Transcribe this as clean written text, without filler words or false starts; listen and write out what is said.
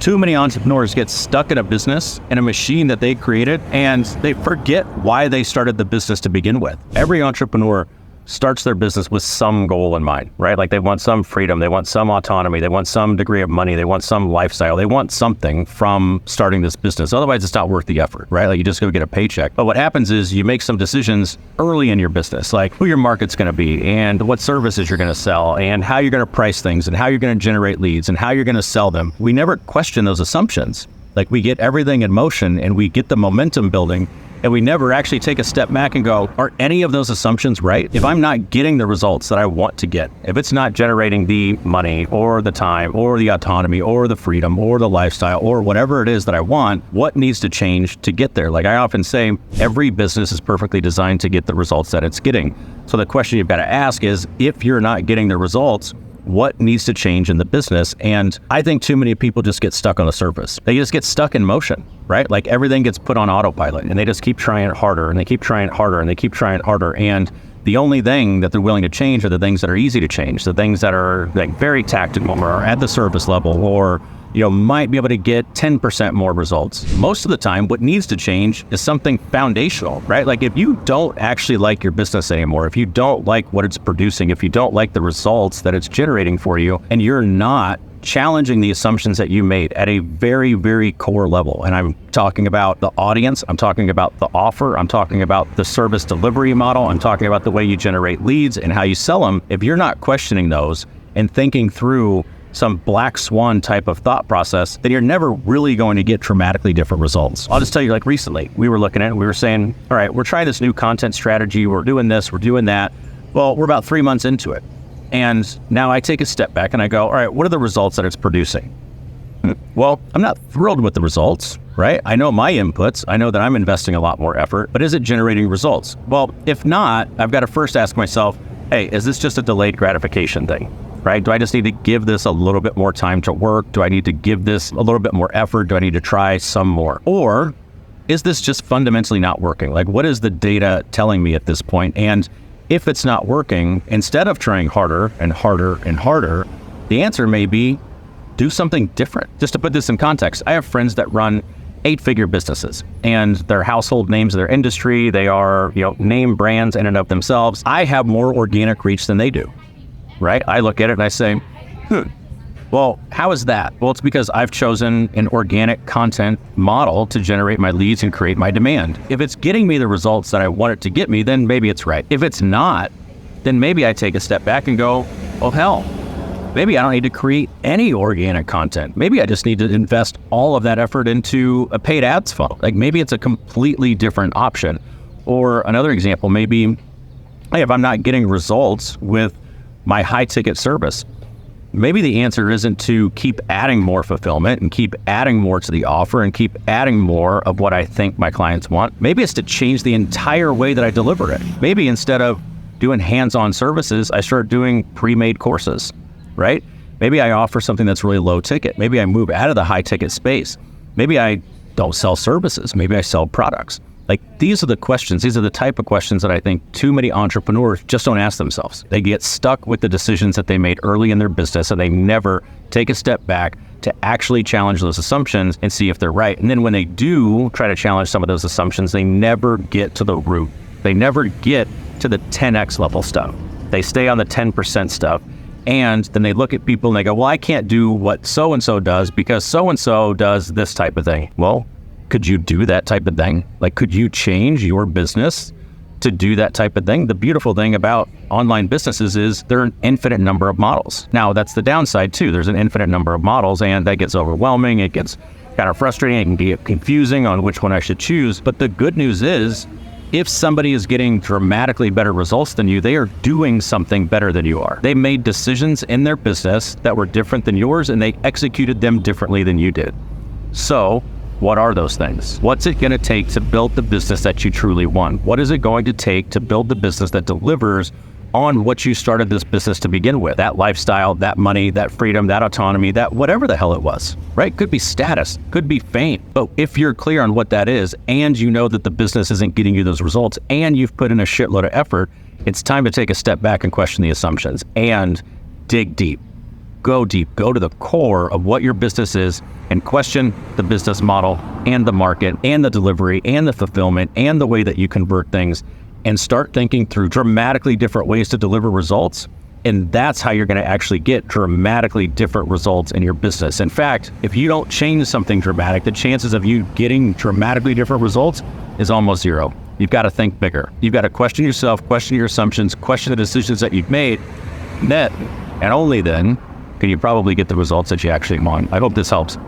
Too many entrepreneurs get stuck in a business and a machine that they created, and they forget why they started the business to begin with. Every entrepreneur starts their business with some goal in mind, right? Like they want some freedom, they want some autonomy, they want some degree of money, they want some lifestyle, they want something from starting this business. Otherwise, it's not worth the effort, right? Like you just go get a paycheck. But what happens is you make some decisions early in your business, like who your market's going to be and what services you're going to sell and how you're going to price things and how you're going to generate leads and how you're going to sell them. We never question those assumptions. Like we get everything in motion and we get the momentum building, and we never actually take a step back and go, are any of those assumptions right? If I'm not getting the results that I want to get, if it's not generating the money or the time or the autonomy or the freedom or the lifestyle or whatever it is that I want, what needs to change to get there? Like I often say, every business is perfectly designed to get the results that it's getting. So the question you've got to ask is, if you're not getting the results, what needs to change in the business? And I think too many people just get stuck on the surface. They just get stuck in motion, right? Like everything gets put on autopilot and they just keep trying harder and they keep trying harder and they keep trying harder. And the only thing that they're willing to change are the things that are easy to change, the things that are like very tactical or are at the surface level or might be able to get 10% more results. Most of the time, what needs to change is something foundational, right? Like if you don't actually like your business anymore, if you don't like what it's producing, if you don't like the results that it's generating for you, and you're not challenging the assumptions that you made at a very, very core level. And I'm talking about the audience, I'm talking about the offer, I'm talking about the service delivery model, I'm talking about the way you generate leads and how you sell them. If you're not questioning those and thinking through some black swan type of thought process, then you're never really going to get dramatically different results. I'll just tell you, like recently, we were looking at it, we were saying, all right, we're trying this new content strategy, we're doing this, we're doing that. Well, we're about 3 months into it. And now I take a step back and I go, all right, what are the results that it's producing? Well, I'm not thrilled with the results, right? I know my inputs, I know that I'm investing a lot more effort, but is it generating results? Well, if not, I've got to first ask myself, hey, is this just a delayed gratification thing? Right? Do I just need to give this a little bit more time to work? Do I need to give this a little bit more effort? Do I need to try some more? Or is this just fundamentally not working? Like, what is the data telling me at this point? And if it's not working, instead of trying harder and harder and harder, the answer may be do something different. Just to put this in context, I have friends that run 8-figure businesses and they're household names of their industry. They are, name brands in and of themselves. I have more organic reach than they do. Right? I look at it and I say, well, how is that? Well, it's because I've chosen an organic content model to generate my leads and create my demand. If it's getting me the results that I want it to get me, then maybe it's right. If it's not, then maybe I take a step back and go, oh, hell, maybe I don't need to create any organic content. Maybe I just need to invest all of that effort into a paid ads funnel. Like maybe it's a completely different option. Or another example, maybe, hey, if I'm not getting results with my high ticket service, maybe the answer isn't to keep adding more fulfillment and keep adding more to the offer and keep adding more of what I think my clients want. Maybe it's to change the entire way that I deliver it. Maybe instead of doing hands-on services, I start doing pre-made courses, right? Maybe I offer something that's really low ticket. Maybe I move out of the high ticket space. Maybe I don't sell services. Maybe I sell products. Like these are the questions, these are the type of questions that I think too many entrepreneurs just don't ask themselves. They get stuck with the decisions that they made early in their business and they never take a step back to actually challenge those assumptions and see if they're right. And then when they do try to challenge some of those assumptions, they never get to the root. They never get to the 10x level stuff. They stay on the 10% stuff. And then they look at people and they go, well, I can't do what so-and-so does because so-and-so does this type of thing. Well, could you do that type of thing? Like, could you change your business to do that type of thing? The beautiful thing about online businesses is there are an infinite number of models. Now, that's the downside too. There's an infinite number of models and that gets overwhelming. It gets kind of frustrating. It can get confusing on which one I should choose. But the good news is, if somebody is getting dramatically better results than you, they are doing something better than you are. They made decisions in their business that were different than yours and they executed them differently than you did. So, what are those things? What's it going to take to build the business that you truly want? What is it going to take to build the business that delivers on what you started this business to begin with? That lifestyle, that money, that freedom, that autonomy, that whatever the hell it was, right? Could be status, could be fame. But if you're clear on what that is, and you know that the business isn't getting you those results, and you've put in a shitload of effort, it's time to take a step back and question the assumptions and dig deep. go deep, go to the core of what your business is and question the business model and the market and the delivery and the fulfillment and the way that you convert things, and start thinking through dramatically different ways to deliver results. And that's how you're going to actually get dramatically different results in your business. In fact, if you don't change something dramatic, the chances of you getting dramatically different results is almost zero. You've got to think bigger. You've got to question yourself, question your assumptions, question the decisions that you've made. Then, and only then, can you probably get the results that you actually want. I hope this helps.